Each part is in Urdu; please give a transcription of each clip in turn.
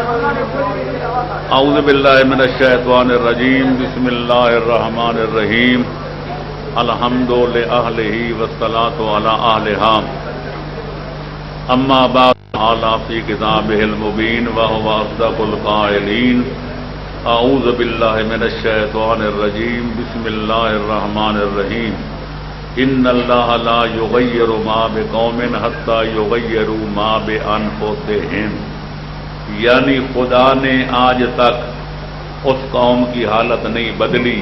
اعوذ باللہ من الشیطان الرجیم بسم اللہ الرحمن الرحیم الحمد للہ والصلاۃ علی اہلھا اما بعد اعلی فی کتابہ المبین وهو اصدق القائلین اعوذ باللہ من الشیطان الرجیم بسم اللہ الرحمن الرحیم ان اللہ لا یغیر ما بقوم حتی یغیروا ما بانفسہم، یعنی خدا نے آج تک اس قوم کی حالت نہیں بدلی،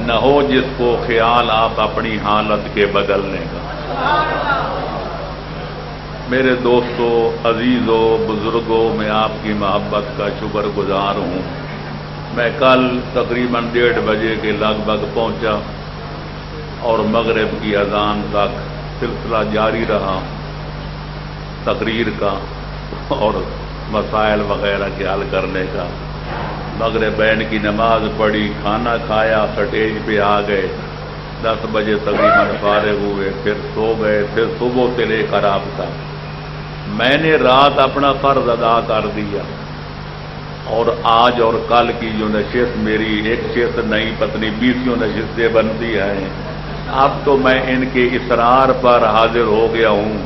نہ ہو جس کو خیال آپ اپنی حالت کے بدلنے کا۔ میرے دوستو، عزیزو، بزرگوں، میں آپ کی محبت کا شکر گزار ہوں۔ میں کل تقریباً 1:30 بجے کے لگ بھگ پہنچا اور مغرب کی اذان تک سلسلہ جاری رہا تقریر کا اور مسائل وغیرہ کے حل کرنے کا۔ مغربین کی نماز پڑھی، کھانا کھایا، سٹیج پہ آ گئے، 10 بجے تقریباً فارغ ہوئے، پھر سو گئے، پھر صبح سے لے کر اب تک میں نے رات اپنا فرض ادا کر دیا، اور آج اور کل کی جو نشست میری ایک نشست نہیں پتنی 20 نشستیں بنتی ہیں، اب تو میں ان کے اصرار پر حاضر ہو گیا ہوں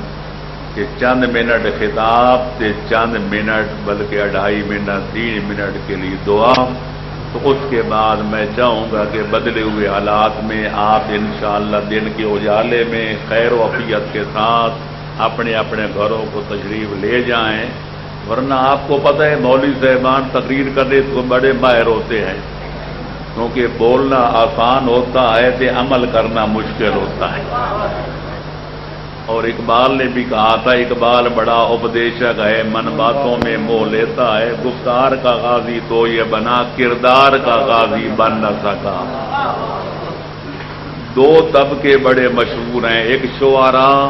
کہ چند منٹ خطاب سے چند منٹ بلکہ 2.5 منٹ 3 منٹ کے لیے دعا، تو اس کے بعد میں چاہوں گا کہ بدلے ہوئے حالات میں آپ انشاءاللہ دن کے اجالے میں خیر و عافیت کے ساتھ اپنے اپنے گھروں کو تشریف لے جائیں، ورنہ آپ کو پتہ ہے مولوی صاحبان تقریر کرنے کو بڑے ماہر ہوتے ہیں، کیونکہ بولنا آسان ہوتا ہے تو عمل کرنا مشکل ہوتا ہے۔ اور اقبال نے بھی کہا تھا، اقبال بڑا اپدیشک ہے، من باتوں میں موہ لیتا ہے، گفتار کا غازی تو یہ بنا، کردار کا غازی بن نہ سکا۔ 2 طبقے بڑے مشہور ہیں، ایک شعراء،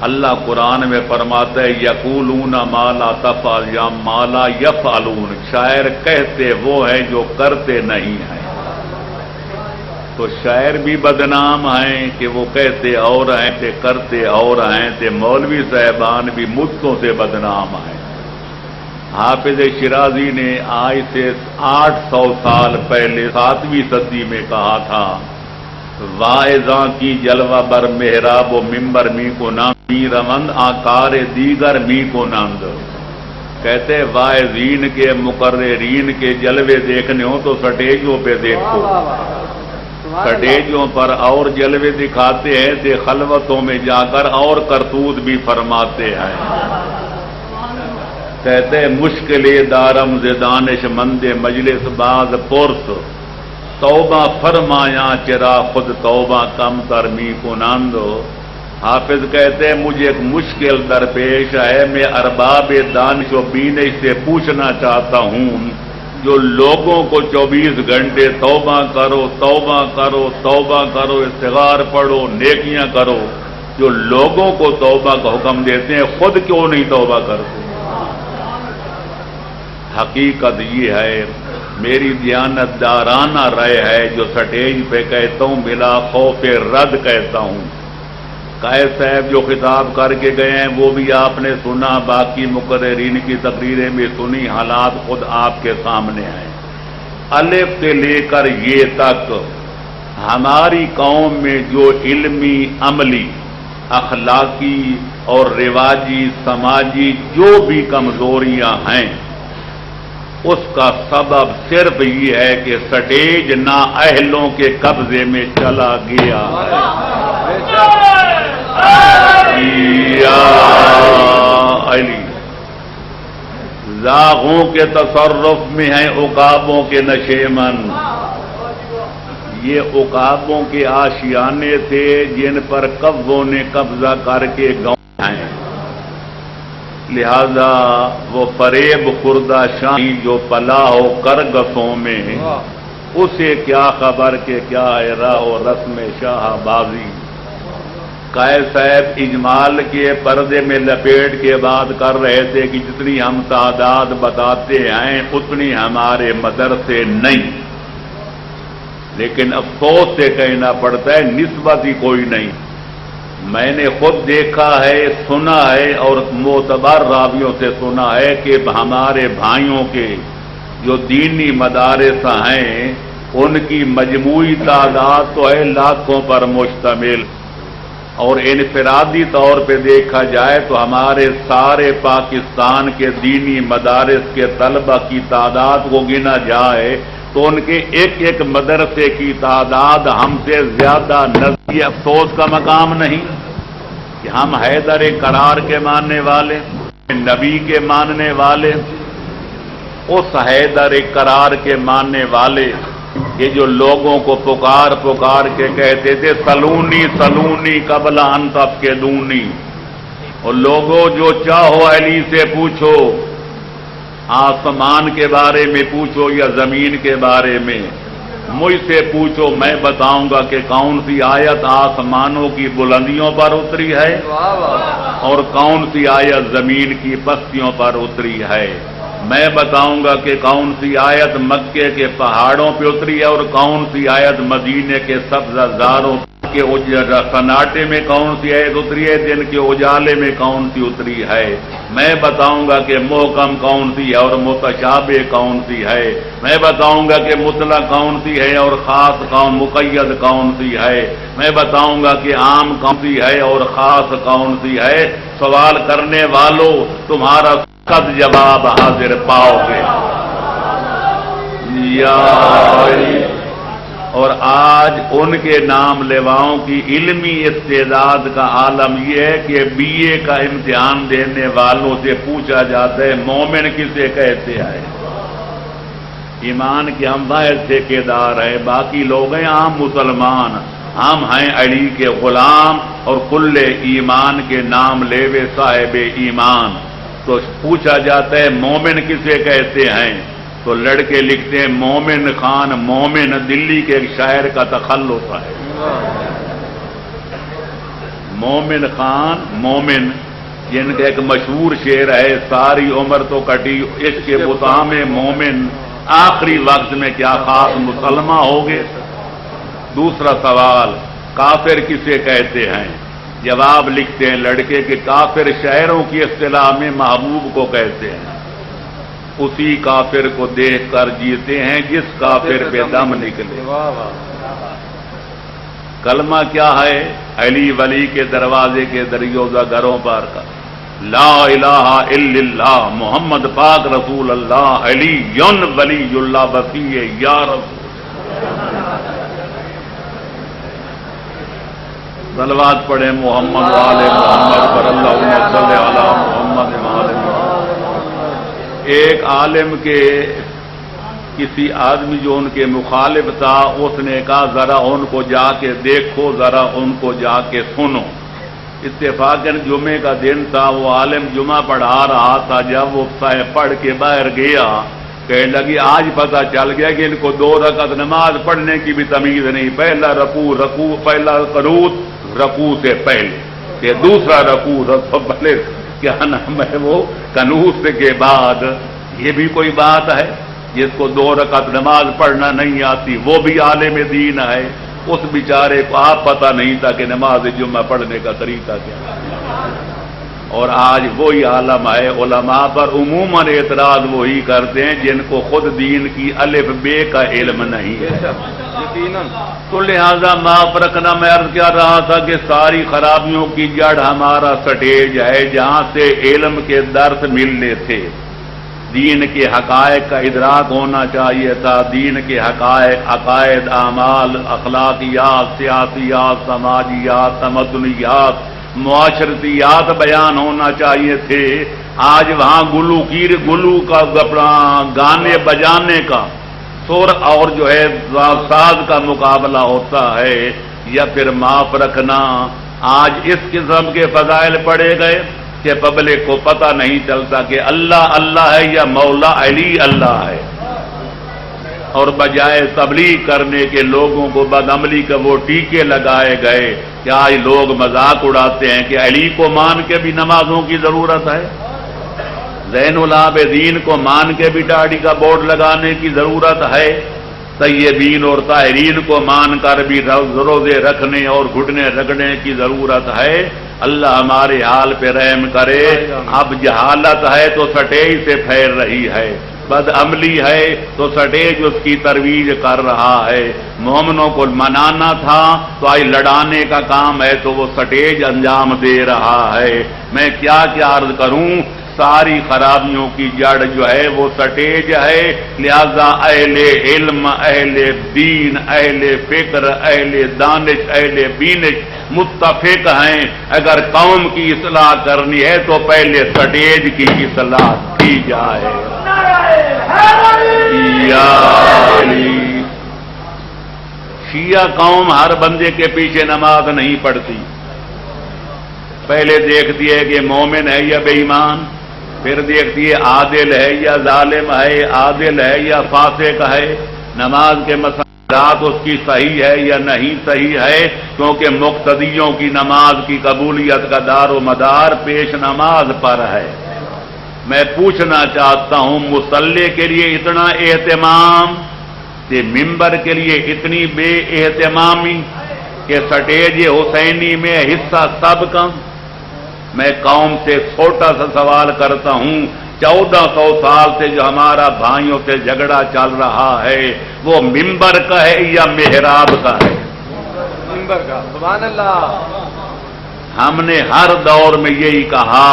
اللہ قرآن میں فرماتا ہے یقولون ما لا تفعل یا ما لا یفعلون، شاعر کہتے وہ ہیں جو کرتے نہیں ہیں۔ تو شاعر بھی بدنام ہیں کہ وہ کہتے اور ہیں کہ کرتے اور ہیں، تے مولوی صاحبان بھی مدتوں سے بدنام ہیں۔ حافظ شیرازی نے آج سے 800 سال پہلے 7ویں صدی میں کہا تھا، واعظاں کی جلوہ بر محراب و ممبر می کو نام روند آکار دیگر می کو نند، کہتے واعظین کے مقررین کے جلوے دیکھنے ہو تو سٹیجوں پہ دیکھو، سٹیجوں پر اور جلوے دکھاتے ہیں تے خلوتوں میں جا کر اور کرتوت بھی فرماتے ہیں۔ کہتے مشکل دارم ز دانش مند مجلس باز پرس، توبہ فرمایا چرا خود توبہ کم تر می کنند۔ حافظ کہتے ہیں مجھے ایک مشکل درپیش ہے، میں ارباب دانش و بینش سے پوچھنا چاہتا ہوں جو لوگوں کو 24 گھنٹے توبہ کرو توبہ کرو توبہ کرو، استغفار پڑھو، نیکیاں کرو، جو لوگوں کو توبہ کا حکم دیتے ہیں خود کیوں نہیں توبہ کرتے؟ حقیقت یہ ہے، میری دیانت دارانہ رائے ہے جو سٹیج پہ کہتا ہوں بلا خوف رد کہتا ہوں۔ قائد صاحب جو خطاب کر کے گئے ہیں وہ بھی آپ نے سنا، باقی مقررین کی تقریریں بھی سنی، حالات خود آپ کے سامنے ہیں۔ الف سے لے کر یہ تک ہماری قوم میں جو علمی، عملی، اخلاقی اور رواجی، سماجی جو بھی کمزوریاں ہیں، اس کا سبب صرف یہ ہے کہ سٹیج نااہلوں کے قبضے میں چلا گیا ہے۔ زاغوں کے تصرف میں ہیں عقابوں کے نشیمن، یہ عقابوں کے آشیانے تھے جن پر قبضوں نے قبضہ کر کے گاؤں ہیں، لہذا وہ فریب خوردہ شاہی جو پلا ہو کرگسوں میں، اسے کیا خبر کہ کیا ہے راہ و رسم شاہ بازی۔ قائد صاحب اجمال کے پردے میں لپیٹ کے بات کر رہے تھے کہ جتنی ہم تعداد بتاتے ہیں اتنی ہمارے مدرسے نہیں، لیکن افسوس سے کہنا پڑتا ہے نسبت ہی کوئی نہیں۔ میں نے خود دیکھا ہے، سنا ہے اور معتبر راویوں سے سنا ہے کہ ہمارے بھائیوں کے جو دینی مدارس ہیں ان کی مجموعی تعداد تو ہے لاکھوں پر مشتمل، اور انفرادی طور پہ دیکھا جائے تو ہمارے سارے پاکستان کے دینی مدارس کے طلبہ کی تعداد کو گنا جائے تو ان کے ایک ایک مدرسے کی تعداد ہم سے زیادہ نزدیک۔ افسوس کا مقام نہیں کہ ہم حیدر قرار کے ماننے والے، نبی کے ماننے والے، اس حیدر قرار کے ماننے والے یہ جو لوگوں کو پکار پکار کے کہتے تھے سلونی سلونی قبل ان تفقدونی، اور لوگوں جو چاہو علی سے پوچھو، آسمان کے بارے میں پوچھو یا زمین کے بارے میں، مجھ سے پوچھو میں بتاؤں گا کہ کون سی آیت آسمانوں کی بلندیوں پر اتری ہے اور کون سی آیت زمین کی پستیوں پر اتری ہے۔ میں بتاؤں گا کہ کون سی آیت مکے کے پہاڑوں پہ اتری ہے اور کون سی آیت مدینے کے سبززاروں کے سناٹے میں کون سی آیت اتری ہے، دن کے اجالے میں کون سی اتری ہے۔ میں بتاؤں گا کہ محکم کون سی ہے اور متشابہ کون سی ہے۔ میں بتاؤں گا کہ مطلق کون سی ہے اور خاص کون مقید کون سی ہے۔ میں بتاؤں گا کہ عام کون سی ہے اور خاص کون سی ہے۔ سوال کرنے والوں تمہارا قد جواب حاضر پاؤ گے۔ اور آج ان کے نام لیواؤں کی علمی استعداد کا عالم یہ ہے کہ بی اے کا امتحان دینے والوں سے پوچھا جاتا ہے مومن کسے کہتے ہیں۔ ایمان کے ہم واحد ٹھیکیدار ہیں، باقی لوگ ہیں عام مسلمان، ہم ہیں علی کے غلام اور کل ایمان کے نام لیوے صاحب ایمان۔ تو پوچھا جاتا ہے مومن کسے کہتے ہیں، تو لڑکے لکھتے ہیں مومن خان مومن، دلی کے ایک شاعر کا تخلص ہے۔ مومن خان مومن جن کا ایک مشہور شعر ہے، ساری عمر تو کٹی عشق کے بتام مومن، آخری وقت میں کیا خاص مسلمان ہوگے۔ دوسرا سوال کافر کسے کہتے ہیں، جواب لکھتے ہیں لڑکے کہ کافر شاعروں کی اصطلاح میں محبوب کو کہتے ہیں، اسی کافر کو دیکھ کر جیتے ہیں جس کافر پہ دم نکلے۔ کلمہ کیا ہے، علی ولی کے دروازے کے دریوزہ گھروں پر کا لا الہ الا اللہ محمد پاک رسول اللہ علی ولی اللہ وسیع یا رسول۔ صلوات پڑھیں محمد وآل محمد پر اللہم صلی علی محمد وآل محمد۔ ایک عالم کے کسی آدمی جو ان کے مخالف تھا، اس نے کہا ذرا ان کو جا کے دیکھو، ذرا ان کو جا کے سنو۔ اتفاقاً جمعے کا دن تھا، وہ عالم جمعہ پڑھا رہا تھا، جب وہ پڑھ کے باہر گیا کہنے لگی آج پتہ چل گیا کہ ان کو 2 رکعت نماز پڑھنے کی بھی تمیز نہیں، پہلا رکوع پہلا قنوت رکوع سے پہلے کہ دوسرا رکوع پہلے کیا نام ہے وہ قنوت کے بعد۔ یہ بھی کوئی بات ہے، جس کو 2 رکعت نماز پڑھنا نہیں آتی وہ بھی عالم دین ہے، اس بیچارے کو آپ پتہ نہیں تھا کہ نماز جمعہ پڑھنے کا طریقہ کیا ہے۔ اور آج وہی عالم ہے، علماء پر عموماً اعتراض وہی کرتے ہیں جن کو خود دین کی الف بے کا علم نہیں ہے۔ تو لہذا معاف رکھنا، میں عرض کر رہا تھا کہ ساری خرابیوں کی جڑ ہمارا سٹیج ہے، جہاں سے علم کے درس ملنے تھے، دین کے حقائق کا ادراک ہونا چاہیے تھا، دین کے حقائق، عقائد، اعمال، اخلاقیات، سیاسیات، سماجیات، تمدنیات، معاشرتیات بیان ہونا چاہیے تھے۔ آج وہاں گلو کا گانے بجانے کا سر اور جو ہے ساز کا مقابلہ ہوتا ہے، یا پھر معاف رکھنا آج اس قسم کے فضائل پڑے گئے کہ پبلک کو پتہ نہیں چلتا کہ اللہ اللہ ہے یا مولا علی اللہ ہے، اور بجائے تبلیغ کرنے کے لوگوں کو بدعملی کا وہ ٹیکے لگائے گئے کہ آج لوگ مذاق اڑاتے ہیں کہ علی کو مان کے بھی نمازوں کی ضرورت ہے، زین العابدین کو مان کے بھی داڑھی کا بورڈ لگانے کی ضرورت ہے، طیبین اور طاہرین کو مان کر بھی روزے رکھنے اور گھٹنے رگڑنے کی ضرورت ہے۔ اللہ ہمارے حال پہ رحم کرے۔ اب جہالت ہے تو سٹیج سے پھیر رہی ہے، بد عملی ہے تو سٹیج اس کی ترویج کر رہا ہے۔ مومنوں کو منانا تھا تو آج لڑانے کا کام ہے تو وہ سٹیج انجام دے رہا ہے۔ میں کیا عرض کروں، ساری خرابیوں کی جڑ جو ہے وہ سٹیج ہے۔ لہذا اہل علم، اہل دین، اہل فکر، اہل دانش، اہل بینش متفق ہیں اگر قوم کی اصلاح کرنی ہے تو پہلے سٹیج کی اصلاح کی جائے۔ یا علی، شیعہ قوم ہر بندے کے پیچھے نماز نہیں پڑھتی، پہلے دیکھتی ہے کہ مومن ہے یا بے ایمان، پھر دیکھتی ہے عادل ہے یا ظالم ہے، عادل ہے یا فاسق ہے، نماز کے مسائلات اس کی صحیح ہے یا نہیں صحیح ہے، کیونکہ مقتدیوں کی نماز کی قبولیت کا دار و مدار پیش نماز پر ہے۔ میں پوچھنا چاہتا ہوں، مصلی کے لیے اتنا اہتمام کہ ممبر کے لیے اتنی بے اہتمامی کہ سٹیج حسینی میں حصہ سب کا؟ میں قوم سے چھوٹا سا سوال کرتا ہوں، 1400 سال سے جو ہمارا بھائیوں سے جھگڑا چل رہا ہے وہ ممبر کا ہے یا محراب کا ہے؟ ممبر کا۔ سبحان اللہ۔ ہم نے ہر دور میں یہی کہا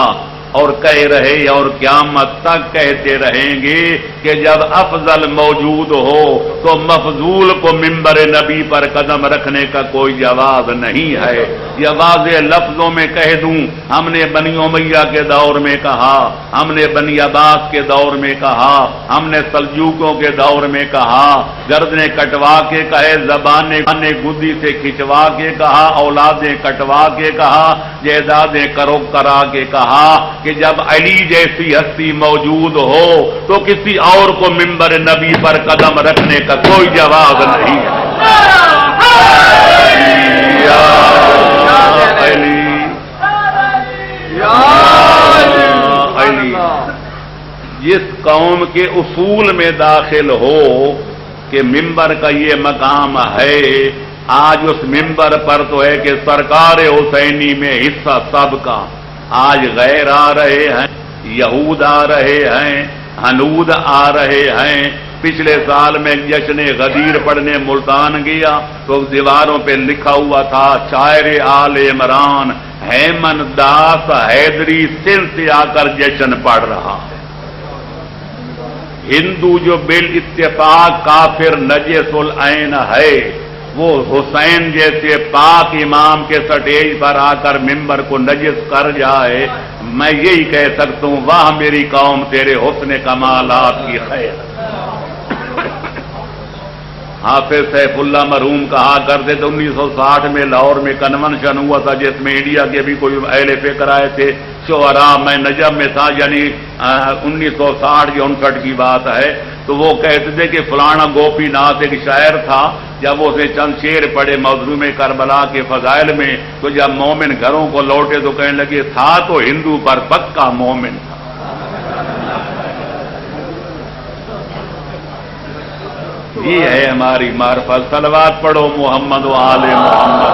اور کہہ رہے اور قیامت تک کہتے رہیں گے کہ جب افضل موجود ہو تو مفضول کو ممبر نبی پر قدم رکھنے کا کوئی جواز نہیں ہے۔ یہ واضح لفظوں میں کہہ دوں، ہم نے بنی امیہ کے دور میں کہا، ہم نے بنی عباس کے دور میں کہا، ہم نے سلجوقوں کے دور میں کہا، گردنیں کٹوا کے کہے، زبانیں گدی سے کھچوا کے کہا، اولادیں کٹوا کے کہا، جائیدادیں کرا کے کہا کہ جب علی جیسی ہستی موجود ہو تو کسی اور کو ممبر نبی پر قدم رکھنے کا کوئی جواز نہیں ہے۔ علی جس قوم کے اصول میں داخل ہو کہ ممبر کا یہ مقام ہے، آج اس ممبر پر تو ہے کہ سرکار حسینی میں حصہ سب کا۔ آج غیر آ رہے ہیں، یہود آ رہے ہیں، ہنود آ رہے ہیں۔ پچھلے سال میں جشن غدیر پڑھنے ملتان گیا تو دیواروں پہ لکھا ہوا تھا، شاعر آل عمران ہیمن داس حیدری سندھ سے آ کر جشن پڑھ رہا۔ ہندو جو بالاتفاق کافر نجس العین ہے، وہ حسین جیسے پاک امام کے سٹیج پر آ کر ممبر کو نجس کر جائے، میں یہی کہہ سکتا ہوں، واہ میری قوم تیرے حسن کمالات کی خیر۔ حافظ سیف اللہ مرحوم کہا کرتے تھے 1960 میں لاہور میں کنونشن ہوا تھا جس میں انڈیا کے بھی کوئی اہل فکر آئے تھے شعراء، میں نجم میں تھا، یعنی 1960-59 کی بات ہے، تو وہ کہتے تھے کہ فلانا گوپی ناتھ ایک شاعر تھا، جب اسے چند شعر پڑھے مظلوم کربلا کے فضائل میں تو جب مومن گھروں کو لوٹے تو کہنے لگے تھا تو ہندو پر پکا مومن تھا۔ یہ ہے ہماری معرفت۔ صلوات پڑھو محمد و آل محمد۔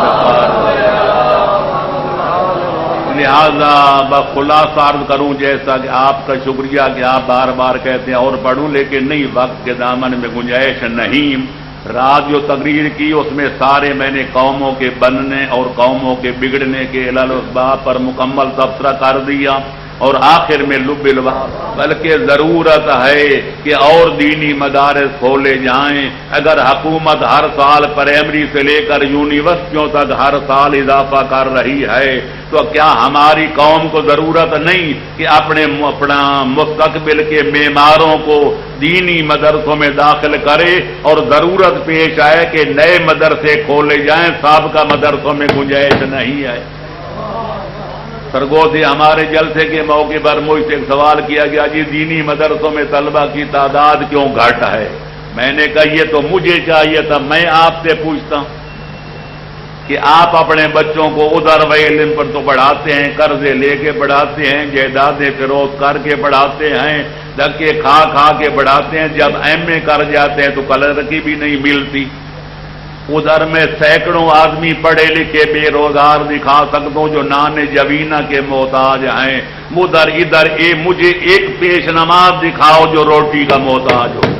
لہذا بخلاصہ عرض کروں، جیسا کہ آپ کا شکریہ کہ آپ بار بار کہتے ہیں اور پڑھوں، لیکن نہیں، وقت کے دامن میں گنجائش نہیں۔ رات جو تقریر کی اس میں سارے میں نے قوموں کے بننے اور قوموں کے بگڑنے کے علل اسباب پر مکمل تبصرہ کر دیا، اور آخر میں لب الباب، بلکہ ضرورت ہے کہ اور دینی مدارس کھولے جائیں۔ اگر حکومت ہر سال پرائمری سے لے کر یونیورسٹیوں تک ہر سال اضافہ کر رہی ہے تو کیا ہماری قوم کو ضرورت نہیں کہ اپنا مستقبل کے معماروں کو دینی مدرسوں میں داخل کرے، اور ضرورت پیش آئے کہ نئے مدرسے کھولے جائیں؟ سابقہ مدرسوں میں گنجائش نہیں ہے۔ سرگوسی ہمارے جلسے کے موقع پر مجھ سے ایک سوال کیا گیا، جی دینی مدرسوں میں طلبہ کی تعداد کیوں گھٹ ہے؟ میں نے کہا یہ تو مجھے چاہیے تھا، میں آپ سے پوچھتا ہوں۔ کہ آپ اپنے بچوں کو ادھر و علم پر تو پڑھاتے ہیں، قرضے لے کے پڑھاتے ہیں، جائیدادیں فروخت کر کے پڑھاتے ہیں، دھکے کھا کھا کے پڑھاتے ہیں، جب ایم اے کر جاتے ہیں تو کلرکی بھی نہیں ملتی۔ ادھر میں سینکڑوں آدمی پڑھے لکھے بے روزگار دکھا سکتا ہوں جو نان جوینہ کے محتاج ہیں، ادھر مجھے ایک پیش نماز دکھاؤ جو روٹی کا محتاج ہو۔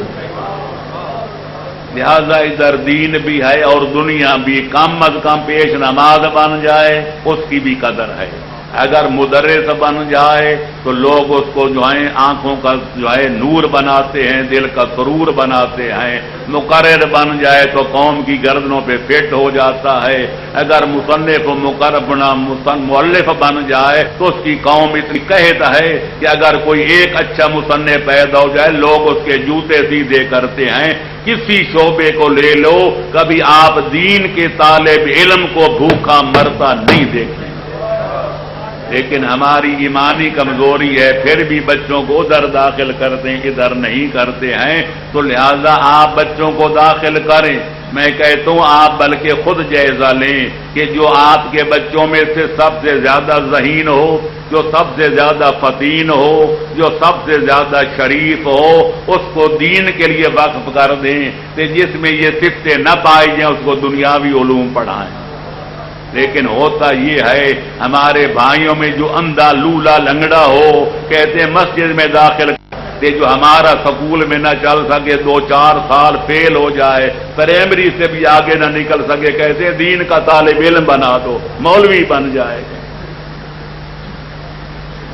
لہذا ادھر دین بھی ہے اور دنیا بھی، کم از کم پیش نماز بن جائے اس کی بھی قدر ہے۔ اگر مدرس بن جائے تو لوگ اس کو جو ہے آنکھوں کا جو ہے نور بناتے ہیں، دل کا سرور بناتے ہیں۔ مقرر بن جائے تو قوم کی گردنوں پہ فٹ ہو جاتا ہے۔ اگر مصنف و مؤلف بن جائے تو اس کی قوم اتنی کہتا ہے کہ اگر کوئی ایک اچھا مصنف پیدا ہو جائے لوگ اس کے جوتے سیدھے کرتے ہیں۔ کسی شعبے کو لے لو، کبھی آپ دین کے طالب علم کو بھوکا مرتا نہیں دیکھیں، لیکن ہماری ایمانی کمزوری ہے، پھر بھی بچوں کو ادھر داخل کرتے ہیں، ادھر نہیں کرتے ہیں۔ تو لہذا آپ بچوں کو داخل کریں۔ میں کہتا ہوں آپ بلکہ خود جائزہ لیں کہ جو آپ کے بچوں میں سے سب سے زیادہ ذہین ہو، جو سب سے زیادہ فتین ہو، جو سب سے زیادہ شریف ہو، اس کو دین کے لیے وقف کر دیں، کہ جس میں یہ صفتیں نہ پائی جائیں اس کو دنیاوی علوم پڑھائیں۔ لیکن ہوتا یہ ہے ہمارے بھائیوں میں جو اندھا لولا لنگڑا ہو، کہتے ہیں مسجد میں داخل کرتے، جو ہمارا سکول میں نہ چل سکے 2-4 سال فیل ہو جائے، پرائمری سے بھی آگے نہ نکل سکے، کہتے ہیں دین کا طالب علم بنا دو، مولوی بن جائے گا۔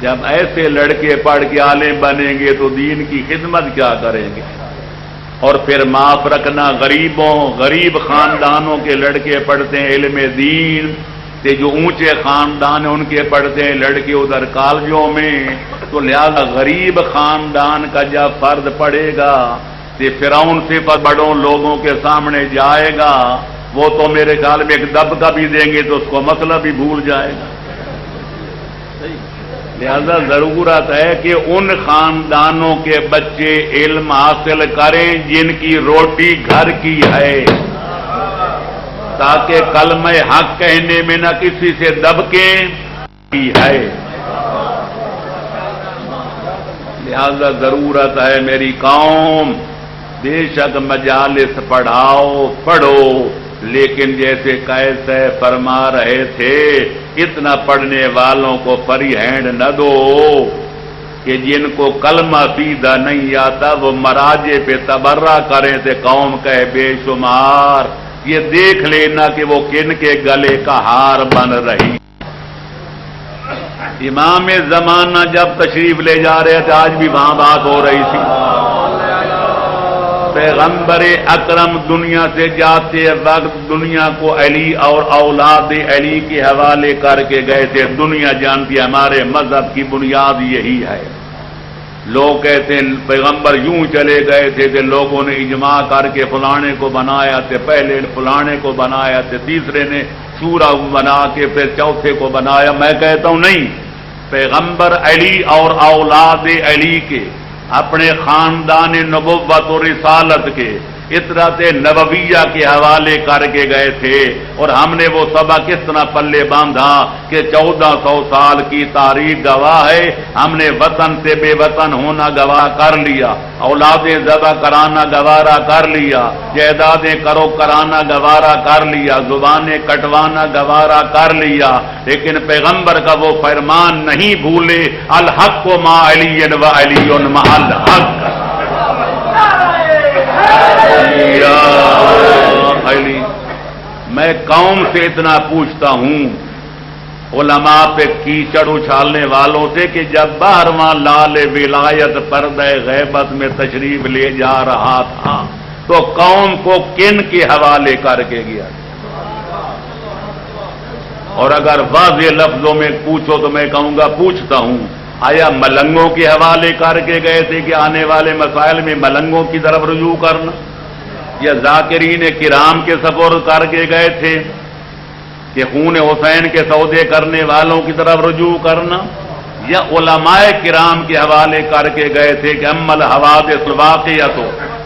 جب ایسے لڑکے پڑھ کے عالم بنیں گے تو دین کی خدمت کیا کریں گے؟ اور پھر معاف رکھنا، غریب خاندانوں کے لڑکے پڑھتے ہیں علم دین، تے جو اونچے خاندان ہیں ان کے پڑھتے ہیں لڑکے ادھر کالجوں میں، تو لہذا غریب خاندان کا جب فرد پڑھے گا تے فرعون سے بڑوں لوگوں کے سامنے جائے گا، وہ تو میرے خیال میں ایک دبکا بھی دیں گے تو اس کو مسئلہ بھی بھول جائے گا۔ لہذا ضرورت ہے کہ ان خاندانوں کے بچے علم حاصل کریں جن کی روٹی گھر کی ہے، تاکہ کلمہ حق کہنے میں نہ کسی سے دبکیں کی ہے۔ لہذا ضرورت ہے میری قوم، بے شک مجالس پڑھو، لیکن جیسے قیس فرما رہے تھے اتنا پڑھنے والوں کو فری ہینڈ نہ دو کہ جن کو کلمہ سیدھا نہیں آتا وہ مراجے پہ تبرہ کریں تھے قوم کہے بے شمار، یہ دیکھ لینا کہ وہ کن کے گلے کا ہار بن رہی۔ امام زمانہ جب تشریف لے جا رہے تھے، آج بھی وہاں بات ہو رہی تھی، پیغمبر اکرم دنیا سے جاتے وقت دنیا کو علی اور اولاد علی کے حوالے کر کے گئے تھے۔ دنیا جانتی ہے ہمارے مذہب کی بنیاد یہی ہے۔ لوگ کہتے ہیں پیغمبر یوں چلے گئے تھے کہ لوگوں نے اجماع کر کے فلانے کو بنایا تھے، پہلے فلانے کو بنایا تھے، تیسرے نے شورا بنا کے پھر چوتھے کو بنایا۔ میں کہتا ہوں نہیں، پیغمبر علی اور اولاد علی کے، اپنے خاندان نبوت و رسالت کے، اطرت نبویہ کے حوالے کر کے گئے تھے، اور ہم نے وہ سبق کس طرح پلے باندھا کہ 1400 سال کی تاریخ گواہ ہے، ہم نے وطن سے بے وطن ہونا گواہ کر لیا، اولادیں ذبح کرانا گوارا کر لیا، جائیدادیں کرو کرانا گوارا کر لیا، زبانیں کٹوانا گوارا کر لیا، لیکن پیغمبر کا وہ فرمان نہیں بھولے، الحق ما علی و علی مع الحق۔ علی، میں قوم سے اتنا پوچھتا ہوں علماء پہ کیچڑ اچھالنے والوں سے کہ جب 12واں لال ولایت پردہ غیبت میں تشریف لے جا رہا تھا تو قوم کو کن کے حوالے کر کے گیا؟ اور اگر واضح لفظوں میں پوچھو تو میں کہوں گا پوچھتا ہوں، آیا ملنگوں کے حوالے کر کے گئے تھے کہ آنے والے مسائل میں ملنگوں کی طرف رجوع کرنا، یا ذاکرین کرام کے سپرد کر کے گئے تھے کہ خون حسین کے سودے کرنے والوں کی طرف رجوع کرنا، یا علماء کرام کے حوالے کر کے گئے تھے کہ اما الحوادث الواقعۃ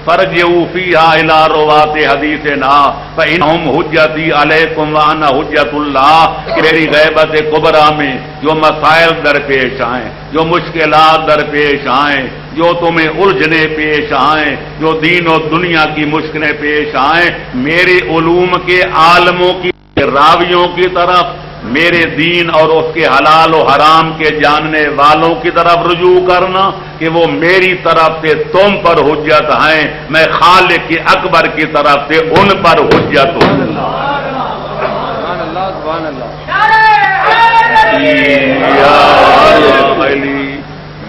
فرجعوا فیہا الی رواۃ حدیثنا فإنہم حجتی علیکم وانا حجت اللہ، کہ میری غیبت کبریٰ میں جو مسائل درپیش آئیں، جو مشکلات درپیش آئیں، جو تمہیں الجھنے پیش آئیں، جو دین و دنیا کی مشکلیں پیش آئیں، میرے علوم کے عالموں کی راویوں کی طرف، میرے دین اور اس کے حلال و حرام کے جاننے والوں کی طرف رجوع کرنا کہ وہ میری طرف سے تم پر حجت ہیں، میں خالق کے اکبر کی طرف سے ان پر حجت ہوں۔ سبحان اللہ سبحان اللہ۔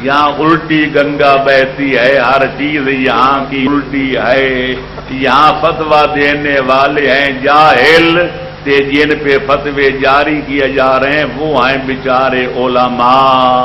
یہاں الٹی گنگا بہتی ہے، ہر چیز یہاں کی الٹی ہے، یہاں فتویٰ دینے والے ہیں جاہل، جن پہ فتوے جاری کیے جا رہے ہیں وہ ہیں بیچارے علماء،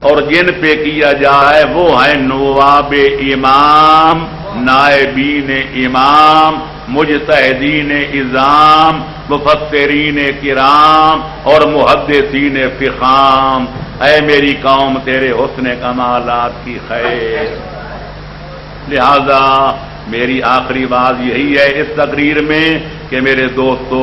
اور جن پہ کیا جا ہے وہ ہیں نواب امام، نائبین امام، مجتہدین اعظام، مفسرین کرام اور محدثین فقام۔ اے میری قوم تیرے حسن کمالات کی خیر، لہذا میری آخری بات یہی ہے اس تقریر میں کہ میرے دوستو،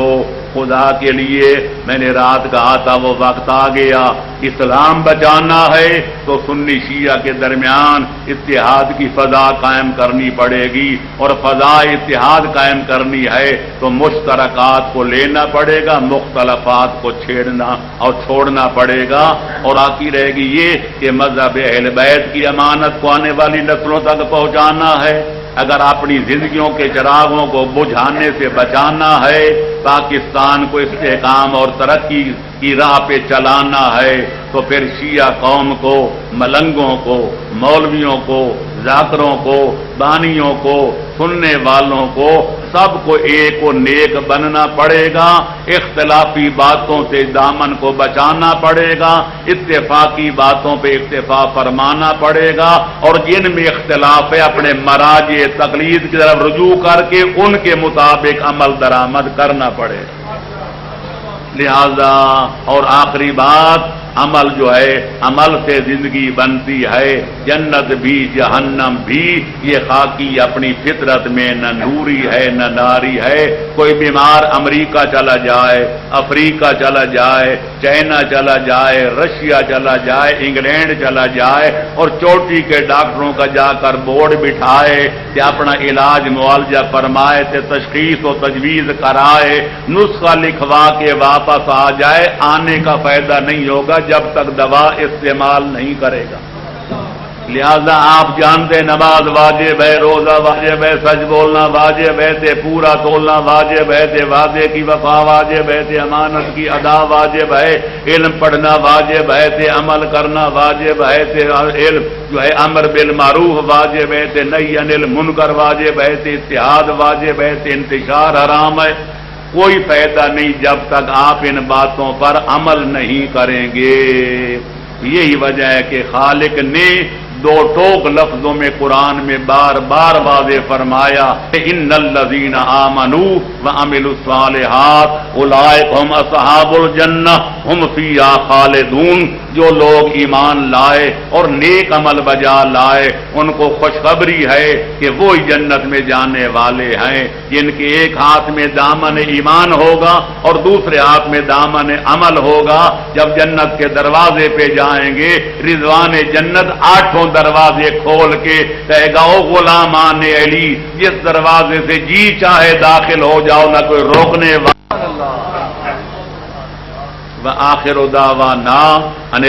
خدا کے لیے میں نے رات کہا تھا وہ وقت آ گیا، اسلام بچانا ہے تو سنی شیعہ کے درمیان اتحاد کی فضا قائم کرنی پڑے گی، اور فضا اتحاد قائم کرنی ہے تو مشترکات کو لینا پڑے گا، مختلفات کو چھیڑنا اور چھوڑنا پڑے گا، اور باقی رہے گی یہ کہ مذہب اہل بیت کی امانت کو آنے والی نسلوں تک پہنچانا ہے۔ اگر اپنی زندگیوں کے چراغوں کو بجھانے سے بچانا ہے، پاکستان کو استحکام اور ترقی کی راہ پہ چلانا ہے، تو پھر شیعہ قوم کو، ملنگوں کو، مولویوں کو، ذاکروں کو، بانیوں کو، سننے والوں کو، سب کو ایک و نیک بننا پڑے گا، اختلافی باتوں سے دامن کو بچانا پڑے گا، اتفاقی باتوں پہ اکتفا فرمانا پڑے گا، اور جن میں اختلاف ہے اپنے مراجع تقلید کی طرف رجوع کر کے ان کے مطابق عمل درآمد کرنا پڑے گا۔ لہذا اور آخری بات، عمل جو ہے، عمل سے زندگی بنتی ہے، جنت بھی جہنم بھی، یہ خاکی اپنی فطرت میں نہ نوری ہے نہ ناری ہے۔ کوئی بیمار امریکہ چلا جائے، افریقہ چلا جائے، چائنا چلا جائے، رشیا چلا جائے، انگلینڈ چلا جائے، اور چوٹی کے ڈاکٹروں کا جا کر بورڈ بٹھائے کہ اپنا علاج معالجہ فرمائے، تے تشخیص و تجویز کرائے، نسخہ لکھوا کے واپس آ جائے، آنے کا فائدہ نہیں ہوگا جب تک دوا استعمال نہیں کرے گا۔ لہذا آپ جانتے نماز واجب ہے، روزہ واجب ہے، سچ بولنا واجب ہے، تے پورا تولنا واجب ہے، تے وعدے کی وفا واجب ہے، تے امانت کی ادا واجب ہے، علم پڑھنا واجب ہے، تے عمل کرنا واجب ہے، تے علم جو ہے امر بالمعروف واجب ہے، تے نہی عن المنکر واجب ہے، تے اتحاد واجب ہے، تے انتشار حرام ہے۔ کوئی فائدہ نہیں جب تک آپ ان باتوں پر عمل نہیں کریں گے۔ یہی وجہ ہے کہ خالق نے دو ٹوک لفظوں میں قرآن میں بار بار واضح فرمایا کہ ان الذین آمنوا وعملوا الصالحات اولئک هم اصحاب الجنہ هم فیہا خالدون۔ جو لوگ ایمان لائے اور نیک عمل بجا لائے ان کو خوشخبری ہے کہ وہ جنت میں جانے والے ہیں، جن کے ایک ہاتھ میں دامن ایمان ہوگا اور دوسرے ہاتھ میں دامن عمل ہوگا۔ جب جنت کے دروازے پہ جائیں گے، رضوان جنت 8 دروازے کھول کے کہے گا او غلامان علی، جس دروازے سے جی چاہے داخل ہو جاؤ، نہ کوئی روکنے والا۔ وآخر دعوانا ان